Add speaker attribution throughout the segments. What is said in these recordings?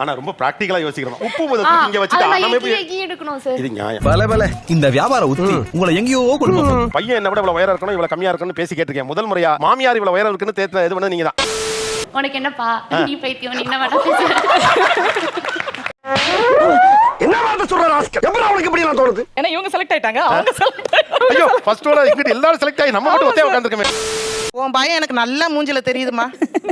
Speaker 1: ஆனா ரொம்ப பிராக்டிகலா யோசிக்கணும். உப்பு முதல் இங்க வச்சுட்டா நம்ம எப்படி
Speaker 2: எடுக்கணும் சார்?
Speaker 1: இது நியாயம்.
Speaker 3: பல இந்த வியாபார உத்தி உங்களை எங்கேயோ கொண்டு போகும்.
Speaker 1: பையன் என்ன விட இவ்வளவு உயரம் இருக்கணும், இவ்வளவு கம்மியா இருக்கணும்னு பேசி கேட்டிருக்கேன். முதல் முறையா மாமியார் இவ்வளவு உயரம் இருக்குன்னு தேத்த இது பண்ண நீங்க தான்.
Speaker 2: உனக்கு என்னப்பா நீ பைத்தியம், நீ என்ன வேணா பேசு.
Speaker 4: என்ன வார்த்தை சொல்ற ராஸ்கல்? எப்பறம் அவனுக்கு இப்படி எல்லாம் தோணுது?
Speaker 5: ஏன்னா இவங்க செலக்ட் ஆயிட்டாங்க, அவங்க செலக்ட்.
Speaker 1: ஐயோ ஃபர்ஸ்ட் ஓட இங்க எல்லாரும் செலக்ட் ஆகி நம்ம மட்டும் ஒத்தே உட்கார்ந்திருக்கமே.
Speaker 5: உன் பயம் எனக்கு நல்லா மூஞ்சில தெரியுதுமா.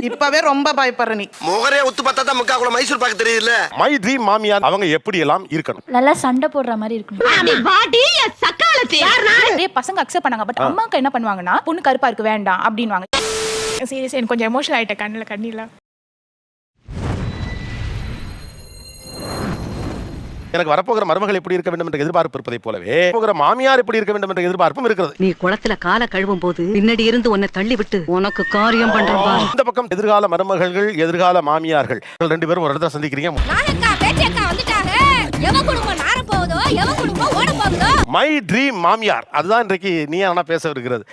Speaker 5: இப்பவே ரொம்ப பயப்படுற நீ.
Speaker 4: முகரே ஒத்து பார்த்தா தான் முக்காக்குள்ள மைசூர் பாக்கு தெரியுதுல.
Speaker 1: மை ட்ரீம் மாமியார் அவங்க எப்படி எல்லாம் இருக்கணும்?
Speaker 2: நல்லா சண்டை போடுற மாதிரி இருக்கணும்.
Speaker 5: நிறைய பசங்க அக்செப்ட் பண்ணாங்க, பட் அம்மாக்கு என்ன பண்ணுவாங்கன்னா பொண்ணு கருப்பா இருக்கு வேண்டாம் அப்படின்வாங்க. சீரியஸ் எனக்கு கொஞ்சம் எமோஷனல் ஆயிட்டேன், கண்ணுல கண்ணில.
Speaker 1: எனக்கு வரப்போகிற மருமகள் எப்படி இருக்க வேண்டும் என்ற எதிர்பார்ப்பு இருப்பதை போலவே போகிற மாமியார் எப்படி இருக்க வேண்டும் என்ற எதிர்பார்ப்பும் இருக்கிறது.
Speaker 6: நீ குளத்துல கால கழுவும் போது பின்னாடி இருந்து உன்னை தள்ளி விட்டு உனக்கு காரியம் பண்றப்பா.
Speaker 1: இந்த பக்கம் எதிர்கால மருமகள்கள், எதிர்கால மாமியார்கள் ரெண்டு பேரும் ஒரு இடத்துல சந்திக்கிறீங்க. மை ட்ரீம் மாமியார் அதுதான் இன்றைக்கு நீ ஆனா பேச இருக்கிறது.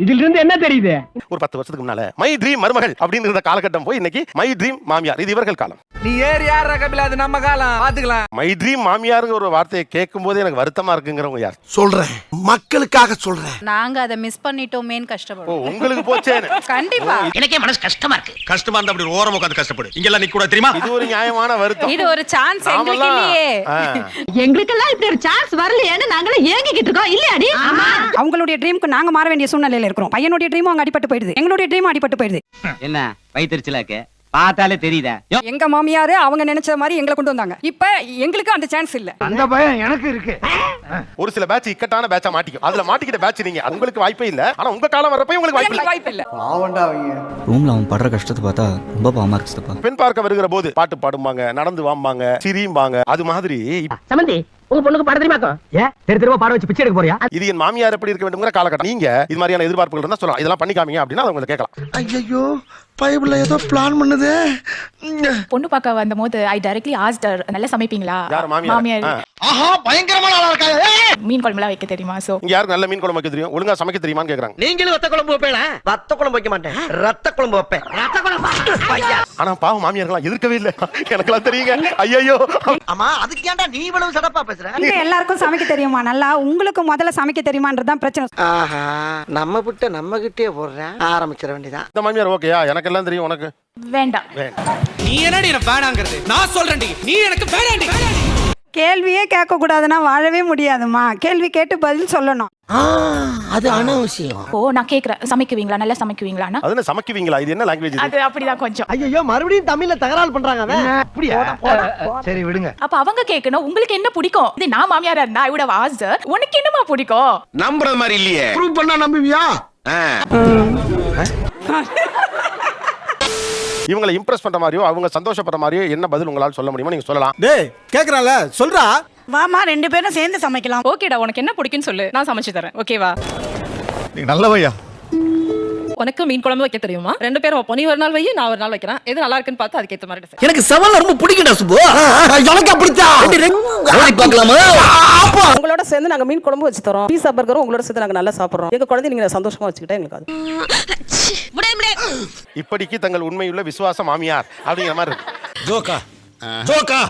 Speaker 7: இதுல இருந்து என்ன தெரியுது?
Speaker 1: ஒரு 10 வருஷத்துக்கு முன்னால மை ட்ரீம் மருமகள் அப்படிங்கிற காலகட்டம் போய் இன்னைக்கு மை ட்ரீம் மாமியார், இது இவர்கள் காலம்.
Speaker 3: நீ ஏர் யார் ரகபில அது நம்ம காலம் பாத்துக்கலாம்.
Speaker 1: மை ட்ரீம் மாமியாருங்கிற ஒரு வார்த்தையை கேட்கும் போதே எனக்கு வருத்தமா இருக்குங்கிறவங்க யார்?
Speaker 4: சொல்றேன், மக்களுக்காக சொல்றேன்.
Speaker 6: நாங்க அதை மிஸ் பண்ணிட்டோமேன்னு கஷ்டப்படுறோம்.
Speaker 1: உங்களுக்கு போச்சேன்னு
Speaker 6: கண்டிப்பா
Speaker 7: எனக்கே மனசு கஷ்டமா இருக்கு.
Speaker 3: கஷ்டமா இருந்தா அப்படி ஓரமா உட்கார்ந்து கஷ்டப்படு. இங்க எல்லாம் நிக்க கூட தெரியுமா?
Speaker 1: இது ஒரு நியாயமான வருத்தம்.
Speaker 6: இது ஒரு சான்ஸ் எங்களுக்கு இல்லையே.
Speaker 8: எங்களுக்கெல்லாம் இப்படி ஒரு சான்ஸ் வரலையேன்னு நாங்களே ஏங்கிக்கிட்டு இருக்கோம் இல்லையாடி?
Speaker 9: அவங்களுடைய ட்ரீமுக்கு நாங்க மாற வேண்டிய சூழ்நிலையில இருக்கிறோம். பையனுடைய ட்ரீமும் அங்க அடிபட்டு போயிடுது, எங்களுடைய ட்ரீமும் அடிபட்டு போயிடுது.
Speaker 7: என்ன வயிற்றுச்சலாக்கு பார்த்தாலே தெரியுதா?
Speaker 9: எங்க மாமியாரு அவங்க நினைச்ச மாதிரி எங்களை கொண்டு வந்தாங்க. இப்ப எங்களுக்கு அந்த சான்ஸ் இல்ல.
Speaker 7: அந்த பயம் எனக்கு இருக்கு.
Speaker 1: ஒரு சில பேட்ச் இக்கட்டான பேட்சா மாட்டிக்கும். அதுல மாட்டிக்கிட்ட பேட்ச் நீங்க, உங்களுக்கு வாய்ப்பே இல்ல. ஆனா உங்க காலம் வரப்ப உங்களுக்கு வாய்ப்பு இல்ல.
Speaker 3: ரூம்ல அவன் படுற கஷ்டத்தை பார்த்தா ரொம்ப பாவமா இருக்குப்பா.
Speaker 1: பெண் பார்க்க வருகிற போது பாட்டு பாடுவாங்க, நடந்து வாம்பாங்க, சிரியும்பாங்க. அது மாதிரி
Speaker 7: சமந்தி உங்க பொண்ணுக்கு பாட தெரியுமாக்கோ? ஏன் தெரு பாட வச்சு பிச்சை எடுக்க போறியா?
Speaker 1: இது என் மாமியார் எப்படி இருக்க வேண்டும்ங்கிற காலகட்டம். நீங்க இது மாதிரியான எதிர்பார்ப்புகள் இருந்தா சொல்லலாம், இதெல்லாம் பண்ணி காமிங்க அப்படின்னா அவங்க கேட்கலாம்.
Speaker 4: ஐயோ பைபிள்ல ஏதோ பிளான் பண்ணுதே.
Speaker 5: பொண்ணு பார்க்க வந்தபோது ஐ டைரக்ட்லி ஆஸ்க்ட் ஹர், நல்லா சமைப்பீங்களா?
Speaker 1: யார்
Speaker 5: மாமியார்.
Speaker 4: ஆஹா பயங்கரமான ஆளா இருக்காங்க.
Speaker 5: மீன் குழம்புலாம் வைக்க தெரியுமா? சோ
Speaker 1: இங்க யாருக்கு நல்ல மீன் குழம்பு வைக்க தெரியும், ஒழுங்கா சமைக்க தெரியுமான்னு கேக்குறாங்க.
Speaker 4: நீங்களும் வத்த குழம்பு வைப்பேளா? வத்த குழம்பு வைக்க மாட்டேன், ரத்த குழம்பு வைப்பேன். ரத்த குழம்பா?
Speaker 1: ஆனா பாவம் மாமியார்கள்லாம் எதிர்க்கவே இல்ல. எனக்கெல்லாம் தெரியுங்க. ஐயோ
Speaker 4: அம்மா அதுக்கு ஏன்டா நீ இவ்வளவு சடப்பா பேசுற?
Speaker 9: இங்க எல்லாருக்கும் சமைக்க தெரியுமா? நல்லா உங்களுக்கு முதல்ல சமைக்க தெரியுமான்றதுதான் பிரச்சனை.
Speaker 4: ஆஹா நம்ம விட்டு நம்ம கிட்டே போடுறேன், ஆரம்பிச்சிட வேண்டியதான்.
Speaker 1: இந்த மாமியார் ஓகேயா? எனக்கு எல்லாம் தெரியும், உனக்கு
Speaker 5: வேண்டாம்.
Speaker 3: நீ என்னடி எனக்கு வேணாங்கிறது? நான் சொல்றேன்டி, நீ எனக்கு வேணாண்டி.
Speaker 9: கேள்வியே கேட்க கூடாதுன்னா வாழவே முடியாதுமா. கேள்வி கேட்டு பதில் சொல்லணும்.
Speaker 4: அது அனவசியம்.
Speaker 5: ஓ நான் கேக்குறேன், சமைக்குவீங்களா? நல்லா சமைக்குவீங்களானா?
Speaker 1: அது என்ன சமைக்குவீங்களா? இது என்ன லாங்குவேஜ்?
Speaker 5: அது அப்படிதான் கொஞ்சம்.
Speaker 4: ஐயோ மறுபடியும் தமிழ்ல தகராறு பண்றாங்க அவன். அப்படியே
Speaker 7: சரி விடுங்க.
Speaker 5: அப்ப அவங்க கேட்கணும் உங்களுக்கு என்ன பிடிக்கும். இது நான் மாமியாரா இருந்தா I would have asked her, உனக்கு என்னமா பிடிக்கும்?
Speaker 3: நம்புறது மாதிரி இல்லையே.
Speaker 4: ப்ரூவ் பண்ணா நம்புவியா?
Speaker 1: இவங்களை இம்ப்ரெஸ் பண்ற மாதிரியோ அவங்க சந்தோஷப்படுற மாதிரியோ என்ன பதில் உங்களால சொல்ல முடியுமா? நீங்க சொல்லலாம்.
Speaker 3: டேய் கேக்குறான்ல சொல்றா.
Speaker 9: வாமா ரெண்டு பேரும் சேர்ந்து சமைக்கலாம்.
Speaker 5: ஓகேடா, உனக்கு என்ன பிடிக்கும்னு சொல்லு, நான் சமைச்சு தரேன். ஓகேவா?
Speaker 3: நீ நல்லவையா.
Speaker 5: உனக்கு மீன் குழம்பு வைக்க தெரியுமா? ரெண்டு பேரும் வைப்போம். நீ ஒரு நாள் வை, நான் ஒரு நாள் வைக்கிறேன். எது நல்லா இருக்குன்னு பார்த்து அதுக்கு ஏத்த மாதிரி.
Speaker 4: எனக்கு சவால் ரொம்ப பிடிக்கும்டா சுபு. எனக்கு அப்படித்தான். ஓடி பார்க்கலாமா?
Speaker 5: உங்களோட சேர்ந்து நாங்க மீன் குழம்பு வச்சு தரோம், பீஸா பர்கரும் உங்களோட சேர்ந்து நாங்க நல்லா சாப்பிடுறோம். எங்க குழந்தை நீங்க சந்தோஷமா வச்சுக்கிட்டா எங்களுக்கு அது.
Speaker 1: இப்படிக்கு தங்கள் உண்மையுள்ள விசுவாச மாமியார் அப்படிங்கிற மாதிரி இருக்கு.
Speaker 3: ஜோக்கா ஜோக்கா.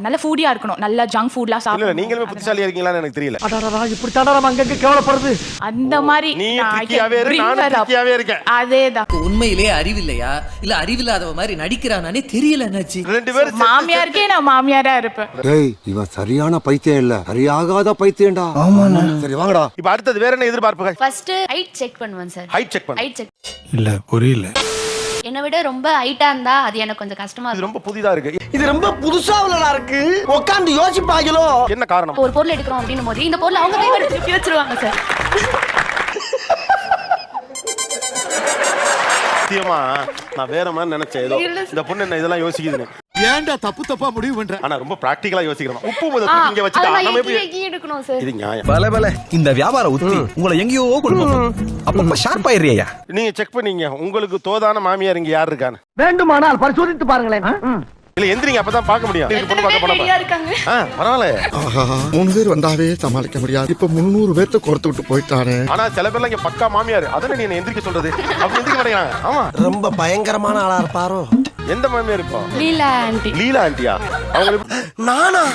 Speaker 5: நல்ல ஃபுடியா இருக்கணும், நல்ல ஜங்க் ஃபுட்லாம்
Speaker 1: இல்ல
Speaker 5: சாப்பிடணும்.
Speaker 1: நீங்களுமே புத்திசாலியா இருக்கீங்களான்னு எனக்கு தெரியல.
Speaker 4: அடடா இப்படி தாண்டா நம்ம அங்க கேவலப்படுது.
Speaker 5: அந்த மாதிரி
Speaker 1: நீ ட்ரிக்கியாவே இரு, நானும் ட்ரிக்கியாவே இருக்கேன்.
Speaker 5: அதேதான்.
Speaker 10: உண்மையிலே அறிவில்லையா இல்ல அறிவில்லாதவ மாதிரி நடிக்கிறானே தெரியல. என்னாச்சு?
Speaker 1: ரெண்டு பேரும்
Speaker 5: மாமியாருக்கே நான் மாமியாரா இருப்பேன்.
Speaker 11: டேய் இவன் சரியான பைத்தியம் இல்ல, சரியாகாத பைத்தியம்டா. ஆமாண்ணா. சரி வாங்கடா.
Speaker 1: இப்ப அடுத்தது வேற என்ன எதிர்பார்ப்புகள்?
Speaker 2: ஃபர்ஸ்ட் ஹைட் செக் பண்ணுவேன் சார்.
Speaker 1: ஹைட் செக் பண்ணு.
Speaker 2: Height check.
Speaker 3: இல்ல புரியல.
Speaker 2: என்னை விட ரொம்ப ஹைட்டா இருந்தா அது எனக்கு கொஞ்சம் கஷ்டமா
Speaker 1: இது
Speaker 2: இருக்கும்.
Speaker 1: ரொம்ப புதிதா இருக்கு.
Speaker 4: இது ரொம்ப புதுசா உள்ளதா இருக்கு. உட்கார்ந்து யோசிப்பாங்களோ
Speaker 1: என்ன காரணம்?
Speaker 2: ஒரு பொருள் எடுக்கிறோம் அப்படின்னும் போது இந்த பொருள் அவங்க கை எடுத்து வச்சிருவாங்க சார்.
Speaker 1: சத்தியமா நான் வேற மாதிரி நினைச்சேன். ஏதோ இந்த பொண்ணு என்ன இதெல்லாம் யோசிக்குதுன்னு.
Speaker 3: ஏன்டா தப்பா முடிவு பண்ற?
Speaker 1: ஆனா ரொம்ப பிராக்டிகலா யோசிக்கணும். உப்பு முதல் இங்க வச்சுட்டா நம்ம எப்படி
Speaker 2: எடுக்கணும் சார்?
Speaker 1: இது நியாயம்.
Speaker 3: பல இந்த வியாபார உத்தி உங்களை எங்கேயோ கொண்டு போகும். அப்ப ஷார்ப் ஆயிடுறியா?
Speaker 1: நீங்க செக் பண்ணீங்க உங்களுக்கு தோதான மாமியார் இங்க யார் இருக்கான்னு.
Speaker 4: வேண்டுமானால் பரிசோதித்து பாருங்களேன்.
Speaker 1: இல்ல எந்திரிங்க, அப்பதான் பார்க்க முடியும். நீங்க பொண்ணு பார்க்க போறப்ப.
Speaker 5: இருக்காங்க.
Speaker 1: பரவாயில்ல.
Speaker 11: 3 பேர் வந்தாவே சமாளிக்க முடியாது. இப்ப 300 பேர்த்த கொடுத்து விட்டு போயிட்டானே.
Speaker 1: ஆனா சில பேர்லாம் இங்க பக்கா மாமியார். அதனால நீ என்ன எந்திரிக்க சொல்றது? அப்படி எந்திரிக்க மாட்டேங்கிறாங்க. ஆமா
Speaker 4: ரொம்ப பயங்கரமான ஆளா இருப்பாரோ.
Speaker 1: எந்த மாமியார் இப்போ?
Speaker 2: லீலா ஆண்டி.
Speaker 1: லீலா ஆண்டியா? அவங்க எப்படி-
Speaker 4: நானா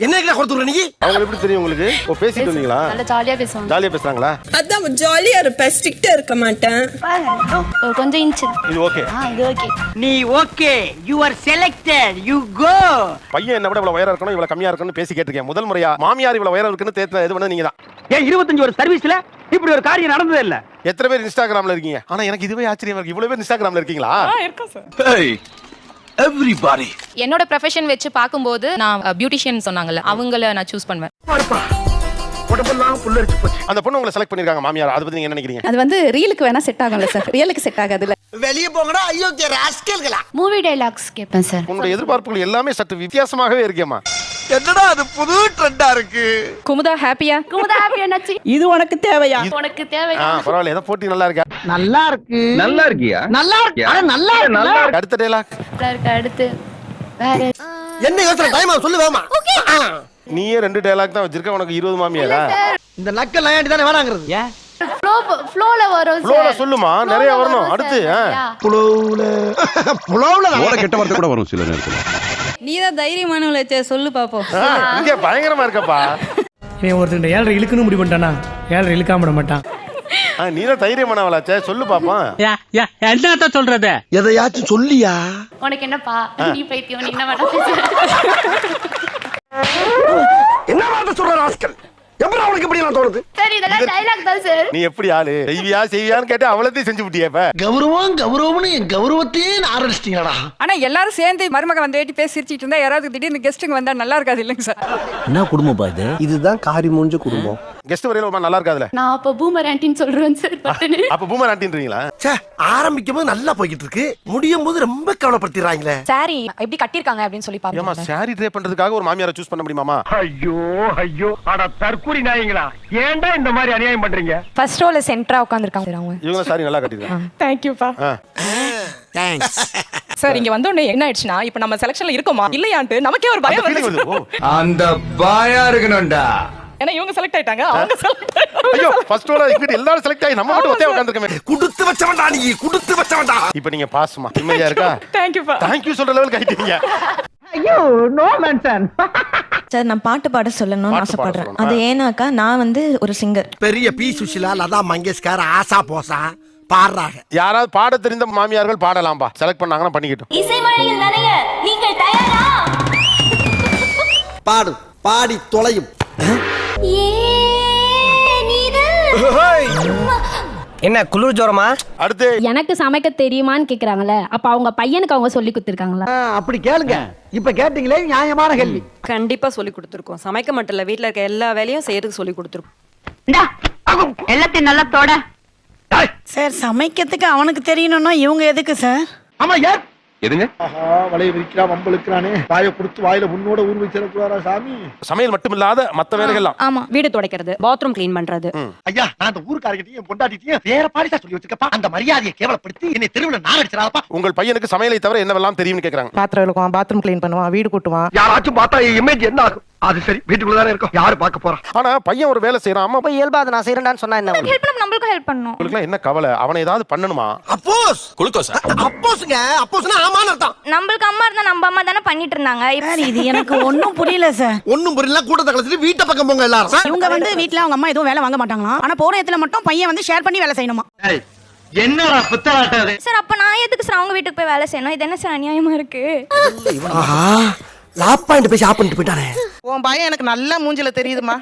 Speaker 4: என்ன கொடுத்துற நீ
Speaker 1: அவங்க எப்படி தெரியும் உங்களுக்கு? ஓ, பேசிட்டு வந்தீங்களா?
Speaker 2: நல்ல ஜாலியா பேசுவாங்க.
Speaker 1: ஜாலியா பேசுறாங்களா?
Speaker 8: அதான் ஜாலியா இருப்ப ஸ்ட்ரிக்ட்டா இருக்க மாட்டேன்.
Speaker 2: ஒரு கொஞ்சம் இன்ச்.
Speaker 1: இது ஓகே.
Speaker 2: இது ஓகே.
Speaker 7: நீ okay you are selected you go.
Speaker 1: பையன் என்ன விட இவ்வளவு உயரம் இருக்கணும், இவ்வளவு கம்மியா இருக்கணும்னு பேசி கேட்டிருக்கேன். முதல் முறையா மாமியார் இவ்வளவு உயரம் இருக்குன்னு இது பண்ண நீங்க தான்.
Speaker 7: ஏன் 25 ஒரு சர்வீஸ்ல இப்படி ஒரு காரியம் நடந்ததே இல்ல.
Speaker 1: எத்தனை பேர் இன்ஸ்டாகிராம்ல இருக்கீங்க? ஆனா எனக்கு இதுவே ஆச்சரியமா இருக்கு, இவ்வளவு பேர் இன்ஸ்டாகிராம்ல இருக்கீங்களா?
Speaker 5: இருக்கோம் சார்.
Speaker 3: எவ்ரிபாடி.
Speaker 5: என்னோட ப்ரொஃபஷன் வச்சு பாக்கும்போது நான் பியூட்டிஷியன் சொன்னாங்கல்ல, அவங்கள நான் சூஸ் பண்ணுவேன்.
Speaker 4: உடம்பெல்லாம் புல்லரிச்சு போச்சு.
Speaker 1: அந்த பொண்ணு உங்களை செலக்ட் பண்ணிருக்காங்க மாமியார், அதை பத்தி நீங்க என்ன நினைக்கிறீங்க?
Speaker 9: அது வந்து ரீலுக்கு வேணா செட் ஆகும்ல சார், ரியலுக்கு செட் ஆகாதுல்ல.
Speaker 4: வெளிய போங்கடா அயோக்கிய ராஸ்கல்களா.
Speaker 2: மூவி டயலாக்ஸ் கேட்பேன் சார்.
Speaker 1: உங்களுடைய எதிர்பார்ப்புகள் எல்லாமே சற்று வித்தியாசமாகவே இருக்கேம்மா.
Speaker 4: என்னடா அது புது ட்ரெண்டா இருக்கு.
Speaker 9: குமுதா ஹாப்பியா?
Speaker 2: குமுதா ஹாப்பி என்னாச்சு?
Speaker 9: இது உனக்கு தேவையா?
Speaker 2: உனக்கு தேவை.
Speaker 1: பரவாயில்ல, ஏதோ போட்டி நல்லா இருக்கா?
Speaker 7: நல்லா இருக்கு.
Speaker 3: நல்லா இருக்கியா?
Speaker 7: நல்லா இருக்கு. அட நல்லா இருக்கு.
Speaker 1: அடுத்த டயலாக்
Speaker 2: இருக்கு. அடுத்து வேற
Speaker 4: என்ன யோசனை டைம் சொல்லு வேமா.
Speaker 1: நீயே 2 டயலாக் தான் வச்சிருக்க, உனக்கு 20 மாமியாரா?
Speaker 4: இந்த நக்கல் நயாண்டி தானே வேணாங்கிறது.
Speaker 7: ஏன்
Speaker 2: ஃப்ளோல வரும் சார்.
Speaker 1: ஃப்ளோல சொல்லுமா, நிறைய வரணும். அடுத்து
Speaker 4: புலவுல
Speaker 3: கெட்ட வார்த்தை கூட வரும் சில நேரத்துல.
Speaker 9: நீதான் தைரியமானவளே, சொல்லு பாப்போம்.
Speaker 1: இங்க பயங்கரமா இருக்கப்பா.
Speaker 7: இவன் ஒருத்தன் 7 இழுக்குன்னு முடிவு பண்ணிட்டானா 7 இழுக்காம விட மாட்டான்.
Speaker 1: நீதான் தைரியமானவளாச்சே, சொல்லு பாப்போம்.
Speaker 7: என்னத்த சொல்றது?
Speaker 4: எதையாச்சும் சொல்லியா?
Speaker 2: உனக்கு என்னப்பா, நீ பைத்தியம், நீ என்ன வேணா பேசு.
Speaker 4: என்ன வார்த்தை சொல்ற ராஸ்கல்? எப்பறம் அவனுக்கு இப்படி எல்லாம் தோணுது?
Speaker 2: சார் இதெல்லாம் டயலாக் தான் சார்.
Speaker 1: நீ எப்படி ஆளு? செய்வியான்னு கேட்டு அவளத்தையும் செஞ்சு விட்டியே. இப்ப
Speaker 4: கௌரவம்னு என் கௌரவத்தையே ஆரம்பிச்சிட்டீங்கடா.
Speaker 9: ஆனா எல்லாரும் சேர்ந்து மருமக வந்து ஏட்டி பேசி சிரிச்சிட்டு இருந்தா யாராவது திடீர்னு கெஸ்ட்டுங்க வந்தா நல்லா இருக்காது இல்லைங்க சார்?
Speaker 4: என்ன குடும்பம் பா இது? இதுதான் காரி மூஞ்ச குடும்பம்.
Speaker 1: கெஸ்ட் வரையில ரொம்ப நல்லா இருக்காதுல.
Speaker 2: நான் அப்ப பூமர் ஆண்டின்னு சொல்றேன் சார் பட்டனு.
Speaker 1: அப்ப பூமர் ஆண்டின்றீங்களா?
Speaker 4: ச்சே, ஆரம்பிக்கும் போது நல்லா போய்கிட்டு இருக்கு, முடியும் போது ரொம்ப கவலைப்படுத்திடுறாங்களே.
Speaker 5: சாரி எப்படி கட்டிருக்காங்க அப்படின்னு சொல்லி
Speaker 1: ஏமா சாரி ட்ரை பண்றதுக்காக ஒரு மாமியாரை சூஸ் பண்ண முடியுமாமா?
Speaker 7: ஐயோ அட தற்கூரி நாயங்களா, ஏன்டா இந்த மாதிரி அநியாயம் பண்றீங்க?
Speaker 5: ஃபர்ஸ்ட் ரோல சென்டரா உட்கார்ந்திருக்காங்க சார் அவங்க.
Speaker 1: இவங்க சாரி நல்லா கட்டிருக்காங்க.
Speaker 5: தேங்க் யூ பா.
Speaker 4: தேங்க்ஸ்.
Speaker 5: சார் இங்க வந்த உடனே என்ன ஆயிடுச்சுனா, இப்போ நம்ம செலக்ஷன்ல இருக்கோமா இல்லையான்ட்டு நமக்கே ஒரு பயம் வருது.
Speaker 3: அந்த பாயா இருக்கணும்டா.
Speaker 5: ஏன்னா இவங்க செலக்ட் ஆயிட்டாங்க, அவங்க செலக்ட் ஆயிட்டாங்க.
Speaker 1: ஐயோ ஃபர்ஸ்ட் ரோல இங்கிட்டு எல்லாரும் செலக்ட் ஆகி நம்ம மட்டும் ஒத்தே உட்கார்ந்திருக்கமே.
Speaker 4: குடுத்து வச்சவன்டா நீ, குடுத்து வச்சவன்டா.
Speaker 1: இப்போ நீங்க பாஸ்மா நிம்மதியா இருக்கா?
Speaker 5: தேங்க் யூ பா.
Speaker 1: தேங்க் யூ சொல்ற லெவலுக்கு ஆயிட்டீங்க.
Speaker 7: ஐயோ நோ மென்ஷன்.
Speaker 9: சார் நான் பாட்டு பாட சொல்லணும்னு ஆசைப்படுறேன். அது ஏனாக்கா நான் வந்து ஒரு சிங்கர்.
Speaker 4: பெரிய பி சுஷிலா, லதா மங்கேஷ்கர், ஆசா போசா பாடுறாங்க.
Speaker 1: யாராவது பாட தெரிந்த மாமியார்கள் பாடலாம்பா. செலக்ட் பண்ணாங்கன்னா பண்ணிக்கிட்டோம்.
Speaker 2: இசைமழையில் நனைய நீங்கள் தயாரா?
Speaker 4: பாடு, பாடி தொலையும்.
Speaker 7: என்ன குளிர் ஜோரமா?
Speaker 1: அடுத்து
Speaker 2: எனக்கு சமைக்க தெரியுமான்னு கேக்குறாங்கல்ல, அப்ப அவங்க பையனுக்கு அவங்க சொல்லி கொடுத்திருக்காங்களா?
Speaker 7: அப்படி கேளுங்க. இப்ப கேட்டீங்களே நியாயமான கேள்வி.
Speaker 9: கண்டிப்பா சொல்லி கொடுத்துருக்கோம். சமைக்க மட்டும் இல்ல, வீட்ல இருக்க எல்லா வேலையும் செய்யறதுக்கு சொல்லி கொடுத்துருக்கோம்.
Speaker 8: எல்லாத்தையும் நல்லா தொட.
Speaker 9: சார் சமைக்கிறதுக்கு அவனுக்கு தெரியணும்னா இவங்க எதுக்கு சார்?
Speaker 7: ஆமா யார்
Speaker 3: எதுங்க?
Speaker 11: வலைய விரிக்கிறான், வம்பளுக்குறானே. வாயை கொடுத்து வாயில முன்னோட ஊர் வச்சிடக்கூடாதா சாமி?
Speaker 1: சமையல் மட்டும் இல்லாத மத்த வேலைகள்லாம்.
Speaker 9: ஆமா, வீடு துடைக்கிறது, பாத்ரூம் க்ளீன் பண்றது.
Speaker 11: ஐயா, நான் அந்த ஊருக்காரகிட்டையும் பொண்டாட்டிட்டையும் வேற பாடிசா சொல்லி வச்சிருக்கப்பா. அந்த மரியாதையை கேவலப்படுத்தி என்னை தெருவுல நான் அடிச்சிடாதப்பா.
Speaker 1: உங்கள் பையனுக்கு சமையலை தவிர என்னவெல்லாம் தெரியும்னு கேக்குறாங்க.
Speaker 9: பாத்திரம் விளக்குவான், பாத்ரூம் க்ளீன் பண்ணுவான், வீடு கூட்டுவான்.
Speaker 4: யாராச்சும் பார்த்தா இமேஜ் என்ன ஆகும்? அது சரி, வீட்டுக்குள்ள தானே இருக்கும், யாரு பார்க்க போறா?
Speaker 1: ஆனா பையன் ஒரு வேலை செய்யறான், அம்மா
Speaker 4: போய் இயல்பா அதை நான் செய்யறேன்னு சொன்னா என்ன?
Speaker 5: ஹெல்ப் பண்ண நம்மளுக்கும் ஹெல்ப் பண்ணனும்.
Speaker 1: உங்களுக்கு என்ன கவலை? அவனை ஏதாவது பண்ணணுமா?
Speaker 4: அப்போஸ் குளுக்கோஸா? அப்போஸ்ங்க, அப்போஸ்னா ஆமான்னு அர்த்தம்.
Speaker 5: நம்மளுக்கு அம்மா இருந்தா நம்ம அம்மா தானே பண்ணிட்டு இருந்தாங்க.
Speaker 9: இது எனக்கு ஒண்ணும் புரியல சார்.
Speaker 4: ஒண்ணும் புரியல, கூட்டத்தை கலச்சிட்டு வீட்டை பக்கம் போங்க எல்லாரும்.
Speaker 9: இவங்க வந்து வீட்ல அவங்க அம்மா எதுவும் வேலை வாங்க மாட்டாங்களாம். ஆனா போற இடத்துல மட்டும் பையன் வந்து ஷேர் பண்ணி வேலை செய்யணுமா?
Speaker 7: என்னடா புத்தலாட்டது?
Speaker 5: சார் அப்ப நான் எதுக்கு சார் அவங்க வீட்டுக்கு போய் வேலை செய்யணும்? இது என்ன சார் அநியாயமா இருக்கு?
Speaker 4: ஆஹா, லாப்பாயிண்ட் போய் ஷாப் பண்ணிட்டு போயிட்டானே.
Speaker 9: உன் பையன் எனக்கு நல்லா மூஞ்சில தெரியுதுமா.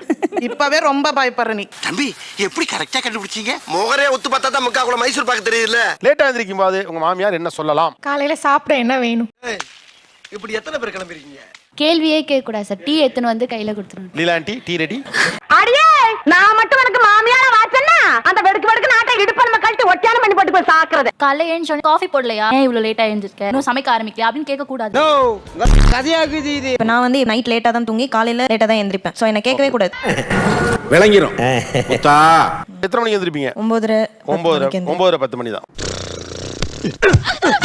Speaker 9: இப்பவே ரொம்ப பயப்படுற நீ.
Speaker 4: தம்பி எப்படி கரெக்டா கண்டுபிடிச்சீங்க? மோகரே ஒத்து பார்த்தா தான் முக்காக்குள்ள மைசூர் பாக்கு தெரியுதுல்ல.
Speaker 1: லேட்டா எந்திரிக்கும் போது உங்க மாமியார் என்ன சொல்லலாம்?
Speaker 5: காலையில சாப்பிட என்ன வேணும்?
Speaker 4: இப்படி எத்தனை பேர் கிளம்பிருக்கீங்க?
Speaker 2: கேள்வியே கேட்க கூடாது சார். டீ எடுத்துன்னு வந்து கையில கொடுத்துருங்க.
Speaker 1: லீலா ஆண்டி டீ ரெடி?
Speaker 8: அடியே நான் மட்டும் எனக்கு மாமியார வாச்சன்னா அந்த வெடுக்கு நாட்டை இடுப்ப நம்ம கழட்டி ஒட்டியான பண்ணி போட்டு போய் சாக்குறது.
Speaker 2: காலையில எழுந்து காஃபி போடலையா, ஏன் இவ்வளவு லேட்டா எழுந்திருக்க, இன்னும் சமைக்க ஆரம்பிக்கல அப்படின்னு கேட்க கூடாது.
Speaker 7: கதையாகுது இது.
Speaker 9: இப்ப நான் வந்து நைட் லேட்டா தான் தூங்கி காலையில லேட்டா தான் எந்திரிப்பேன். சோ என்ன கேட்கவே கூடாது.
Speaker 3: விளங்கிரும்.
Speaker 1: எத்தனை மணிக்கு எந்திரிப்பீங்க? 9:10 மணி தான்.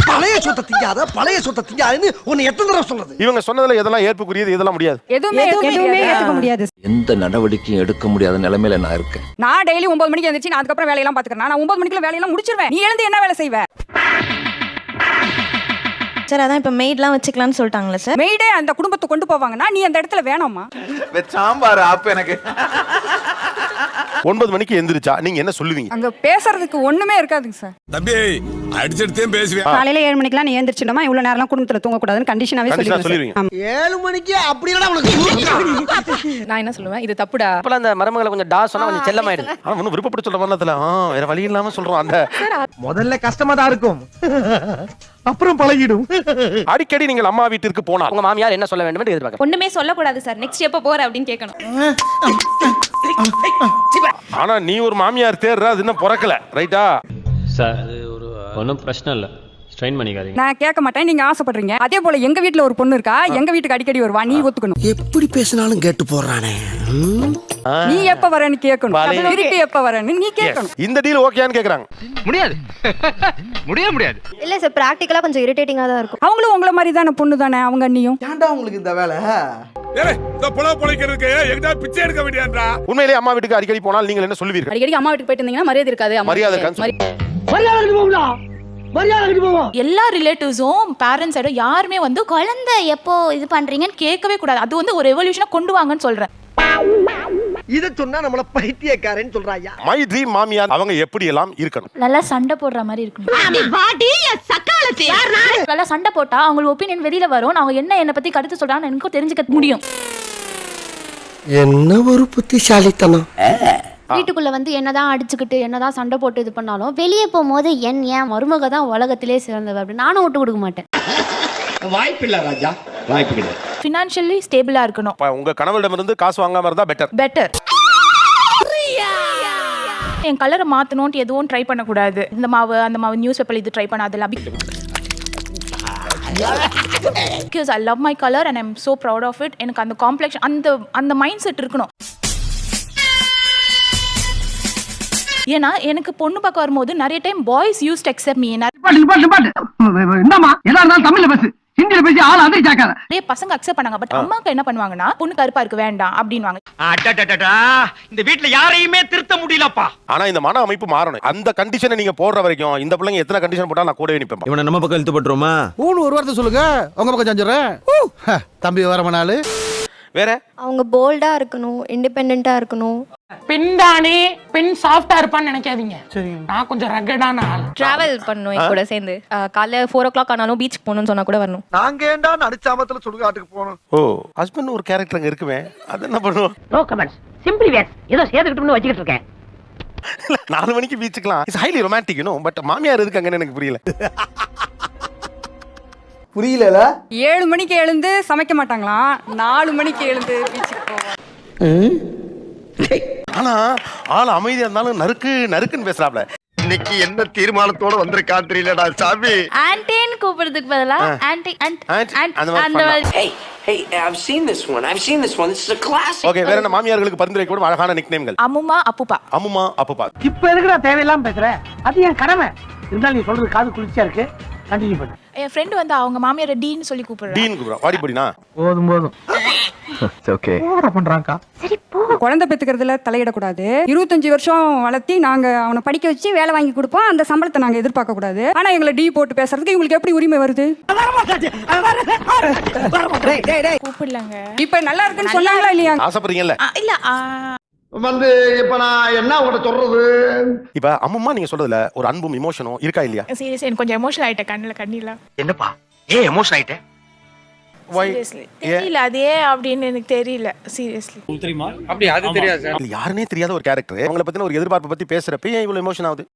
Speaker 4: பழைய சொத்தை திங்காத, பழைய சொத்தை திங்காதுன்னு உன்னை எத்தனை தடவை சொல்றது?
Speaker 1: இவங்க சொன்னதுல எதெல்லாம் ஏற்புக்குரியது, இதெல்லாம் முடியாது.
Speaker 9: எதுவுமே ஏத்துக்க முடியாது.
Speaker 3: எந்த நடவடிக்கையும் எடுக்க முடியாத நிலைமையில நான் இருக்கேன்.
Speaker 9: நான் டெய்லி 9 மணிக்கு எந்திரிச்சு நான் அதுக்கப்புறம் வேலையெல்லாம் பாத்துக்கிறேன். நான் 9 மணிக்குள்ள வேலையெல்லாம் முடிச்சிருவேன். நீ எழுந்து என்ன வேலை செய்வ?
Speaker 8: சார் அதான் இப்ப மெய்ட்லாம் வச்சுக்கலாம்னு சொல்லிட்டாங்களே சார்.
Speaker 9: மெய்டே அந்த குடும்பத்தை கொண்டு போவாங்கன்னா நீ அந்த இடத்துல வேணாமா?
Speaker 3: சாம்பார் அப்ப எனக்கு
Speaker 1: 9 மணிக்கு எந்திரிச்சா நீங்க என்ன சொல்லுவீங்க?
Speaker 9: அங்க பேசுறதுக்கு ஒண்ணுமே இருக்காதுங்க சார்.
Speaker 3: தம்பி அடிச்சிட்டே பேசுவேன்.
Speaker 9: காலையில 7 மணிக்கெல்லாம் நீ எந்திரிச்சிடுமா, இவ்வளவு நேரம்லாம் குடும்பத்துல தூங்க கூடாதுன்னு கண்டிஷனாவே
Speaker 1: சொல்லுவீங்க.
Speaker 11: 7 மணிக்கு அப்படி இல்லடா உனக்கு.
Speaker 5: நான் என்ன சொல்லுவேன், இது தப்புடா.
Speaker 4: அப்பலாம் அந்த மருமகளை கொஞ்சம் டா சொன்னா கொஞ்சம் செல்லமாயிடுது.
Speaker 1: ஆனா ஒன்னும் விருப்பப்பட்டு சொல்ல வரல. வேற வழி இல்லாம சொல்றோம். அந்த
Speaker 11: முதல்ல கஷ்டமா தான் இருக்கும், அப்புறம் பழகிடும்.
Speaker 1: அடிக்கடி நீங்கள் அம்மா வீட்டிற்கு போனா
Speaker 4: உங்க மாமியார் என்ன சொல்ல வேண்டும் என்று எதிர்பார்க்க.
Speaker 8: ஒண்ணுமே சொல்லக்கூடாது சார், நெக்ஸ்ட் எப்ப போற அப்படின்னு கேட்கணும்.
Speaker 1: ஆனா நீ ஒரு மாமியார் தேர்ற அது இன்னும் பிறக்கல, ரைட்டா?
Speaker 12: சார் அது ஒன்றும் பிரச்சனை இல்லை, ஸ்ட்ரெயின் பண்ணிக்காதீங்க.
Speaker 9: நான் கேட்க மாட்டேன், நீங்க ஆசைப்படுறீங்க. அதே போல எங்க வீட்ல ஒரு பொண்ணு இருக்கா, எங்க வீட்டுக்கு அடிக்கடி வருவா, நீ ஒத்துக்கணும்.
Speaker 4: எப்படி பேசினாலும் கேட்டு போறானே.
Speaker 9: நீ எப்ப வரேன்னு கேட்கணும், திருப்பி எப்ப வரேன்னு நீ கேட்கணும்.
Speaker 1: இந்த டீல் ஓகேன்னு கேக்குறாங்க.
Speaker 7: முடியாது முடியாது.
Speaker 8: இல்ல சார், பிராக்டிகலா கொஞ்சம் இரிட்டேட்டிங்கா தான் இருக்கும்.
Speaker 9: அவங்களும் உங்கள மாதிரி தானே பொண்ணு தானே, அவங்க அண்ணியும்.
Speaker 11: ஏன்டா உங்களுக்கு இந்த வேலை?
Speaker 3: இந்த புலா பொழைக்கிறதுக்கு எங்கடா பிச்சை எடுக்க வேண்டியான்றா?
Speaker 1: உண்மையிலேயே அம்மா வீட்டுக்கு அடிக்கடி போனால் நீங்கள் என்ன சொல்லுவீர்கள்?
Speaker 2: அடிக்கடி அம்மா வீட்டுக்கு போயிட்டு இருந்தீங்கன்னா மரியாதை இருக்காது.
Speaker 1: மரியாதை
Speaker 5: எல்லா ரிலேட்டிவ்ஸும் பேரண்ட்ஸ் சைடும் யாருமே வந்து குழந்தை எப்போ இது பண்றீங்கன்னு கேட்கவே கூடாது. அது வந்து ஒரு எவல்யூஷனா கொண்டு வாங்கன்னு சொல்றேன்.
Speaker 11: இத சொன்னா நம்மள பைத்தியக்காரன்னு சொல்றாயா?
Speaker 1: மை ட்ரீம் மாமியார் அவங்க எப்படி எல்லாம் இருக்கணும்?
Speaker 2: நல்லா சண்டை போடுற மாதிரி இருக்கணும். நல்லா சண்டை போட்டா அவங்க ஒப்பீனியன் வெளியில வரும். அவங்க என்ன பத்தி கருத்து சொல்றாங்கன்னு எனக்கு தெரிஞ்சுக்க முடியும்.
Speaker 4: என்ன ஒரு புத்திசாலித்தனம்.
Speaker 8: வீட்டுக்குள்ள வந்து என்னதான் அடிச்சுக்கிட்டு என்னதான் சண்டை போட்டு இது பண்ணாலும் வெளியே போகும்போது என் மருமக தான் உலகத்திலே சிறந்தவ அப்படின்னு நானும் விட்டு கொடுக்க மாட்டேன்.
Speaker 11: வாய்ப்பில்ல ராஜா, வாய்ப்பு கிடையாது.
Speaker 5: ஃபினான்ஷியலி ஸ்டேபிளா இருக்கணும்.
Speaker 1: உங்க கணவரிடமிருந்து காசு வாங்காம இருந்தா பெட்டர்.
Speaker 5: என் கலரை மாத்தணும்னு எதுவும் ட்ரை பண்ண கூடாது. இந்த மாவு அந்த மாவு நியூஸ் பேப்பர்ல இது try பண்ணாதல. Because I love my color and I'm so proud of it. எனக்கு அந்த காம்ப்ளெக்ஸ் அந்த மைண்ட் செட் இருக்கணும். ஏன்னா எனக்கு பொண்ணு பார்க்க வரும்போது நிறைய time boys use to accept me.
Speaker 11: என்னமா எல்லாரும் தமிழ்ல பேசு, ஹிந்தில பேசி ஆள் அதிரி ஜாக்காத.
Speaker 5: நிறைய பசங்க அக்செப்ட் பண்ணாங்க. பட் அம்மாக்கு என்ன பண்ணுவாங்கன்னா பொண்ணு கருப்பா இருக்கு வேண்டாம் அப்படின்வாங்க.
Speaker 7: இந்த வீட்ல யாரையுமே திருத்த முடியலப்பா.
Speaker 1: ஆனா இந்த மன அமைப்பு மாறணும். அந்த கண்டிஷனை நீங்க போடுற வரைக்கும் இந்த பிள்ளைங்க எத்தனை கண்டிஷன் போட்டா நான் கூடவே நிப்பேன்.
Speaker 3: இவனை நம்ம பக்கம் இழுத்து போட்டுருமா?
Speaker 11: ஒரு வார்த்தை சொல்லுங்க, உங்க பக்கம் செஞ்சுறேன். தம்பி வரமனாலு
Speaker 1: வேற
Speaker 8: அவங்க போல்டா இருக்கணும், இண்டிபெண்டன்ட்டா இருக்கணும்.
Speaker 5: பெண்தானே பெண் சாஃப்ட்டா இருப்பான்னு நினைக்காதீங்க. நான் கொஞ்சம் ரகடான ஆள்.
Speaker 8: டிராவல் பண்ணணும் என் கூட சேர்ந்து. காலைல 4 o'clock ஆனாலும் பீச் போகணும்னு சொன்னா கூட வரணும்.
Speaker 11: நாங்க ஏண்டா நடிச்சாமத்துல சுடுகாட்டுக்கு போறோம்.
Speaker 1: ஓ ஹஸ்பண்ட் ஒரு கேரக்டர் அங்க இருக்குமே, அது என்ன பண்ணுவோம்?
Speaker 6: No comments, simply ways. ஏதோ சேர்த்துக்கிட்டுன்னு வச்சுக்கிட்டு இருக்கேன்.
Speaker 1: 4 மணிக்கு பீச்சுக்கலாம். இட்ஸ் ஹைலி ரொமான்டிக் பட் மாமியார் எதுக்கு அங்கன்னு எனக்கு புரியல.
Speaker 11: புரியல.
Speaker 9: 7 மணிக்கு எழுந்து சமைக்க மாட்டாங்களா, 4 மணிக்கு எழுந்து பீச்சுக்கு போவாங்க.
Speaker 1: ஆனா ஆள் அமைதியா இருந்தாலும் நறுக்குன்னு பேசுறாப்ல.
Speaker 11: இன்னைக்கு என்ன தீர்மானத்தோட வந்திருக்கான் தெரியலடா சாமி.
Speaker 2: ஆன்டின்னு கூப்பிடுறதுக்கு பதிலா ஆன்டி
Speaker 1: அந்த மாதிரி.
Speaker 4: Hey, I've seen this one. This is a classic.
Speaker 1: Okay, வேற என்ன மாமியார்களுக்கு பரிந்துரை கூட அழகான நிக்நேம்கள்?
Speaker 5: அம்முமா அப்புப்பா.
Speaker 1: அம்முமா அப்புப்பா.
Speaker 7: இப்ப எதுக்குடா தேவையில்லாம பேசுற? அது என் கடமை. இருந்தாலும் நீ சொல்றது காது குளிர்ச்சியா இருக்கு. கண்டினியூ பண்ணு.
Speaker 5: என் ஃப்ரெண்ட் வந்து அவங்க மாமியார டீன்னு சொல்லி கூப்பிடுறாங்க.
Speaker 1: டீன் கூப்பிடுறா. வாடி போடினா.
Speaker 11: போதும்.
Speaker 3: ஓகே.
Speaker 11: ஓவரா பண்றாங்கா.
Speaker 9: சரி போ. குழந்தை பெத்துக்கிறதுல தலையிடக்கூடாது. 25 வருஷம் வளர்த்தி நாங்க அவனை படிக்க வச்சு வேலை வாங்கி கொடுப்போம். அந்த சம்பளத்தை நாங்க எதிர்பார்க்க கூடாது. ஆனா எங்களை டீ போட்டு பேசுறதுக்கு இவங்களுக்கு எப்படி உரிமை வருது?
Speaker 5: கூப்பிடலாங்க.
Speaker 9: இப்ப நல்லா இருக்குன்னு சொன்னாங்களா இல்லையா?
Speaker 1: ஆசைப்படுறீங்கல்ல?
Speaker 5: இல்ல
Speaker 11: வந்து இப்ப நான் என்ன உங்கள்ட்ட சொல்றது?
Speaker 1: இப்ப அம்மா நீங்க சொல்றதுல ஒரு அன்பும் இமோஷனும் இருக்கா இல்லையா?
Speaker 5: சீரியஸ் எனக்கு கொஞ்சம் எமோஷனல் ஆயிட்டேன். கண்ணில
Speaker 7: என்னப்பா ஏன் எமோஷன் ஆயிட்ட?
Speaker 5: சீரியஸ்லி தெரியல அதே அப்படின்னு எனக்கு தெரியல. சீரியஸ்லி
Speaker 12: தெரியுமா?
Speaker 7: அப்படி அது தெரியாது சார்.
Speaker 1: இல்ல யாருனே தெரியாத ஒரு கேரக்டர் அவங்கள பத்தின ஒரு எதிர்பார்ப்பை பத்தி பேசுறப்ப ஏன் இவ்வளவு எமோஷன் ஆகுது?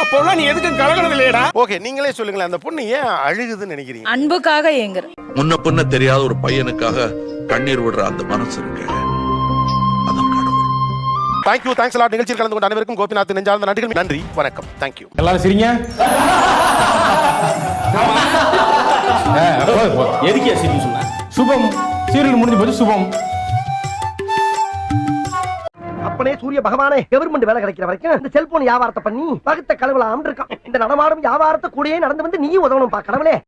Speaker 3: அப்போலாம் நீ எதுக்கு கலகலது இல்லையடா?
Speaker 1: ஓகே, நீங்களே சொல்லுங்களேன், அந்த பொண்ணு ஏன் அழுகுதுன்னு நினைக்கிறீங்க?
Speaker 5: அன்புக்காக ஏங்குற.
Speaker 3: முன்ன பின்ன தெரியாத ஒரு பையனுக்காக கண்ணீர் விடுற அந்த மனசு இருக்கு, அதான் கடவுள்.
Speaker 1: Thank you, thanks lot. நிகழ்ச்சியில் கலந்து கொண்ட அனைவருக்கும் கோபிநாத் நெஞ்சார்ந்த நன்றிகள். நன்றி, வணக்கம். தேங்க்யூ.
Speaker 12: எல்லாரும் சிரிங்க. எதுக்கே சிரிக்க சொன்ன? சுபம் சீரியல் முடிஞ்சு போச்சு. சுபம்
Speaker 11: அப்பனே சூரிய பகவானே, கவர்மெண்ட் வேலை கிடைக்கிற வரைக்கும் இந்த செல்போன் வியாபாரத்தை பண்ணி பகுத்த கடவுளா இருக்கான். இந்த நடமாடும் வியாபாரத்தை கூடயே நடந்து வந்து நீ உதவணும் பா கடவுளே.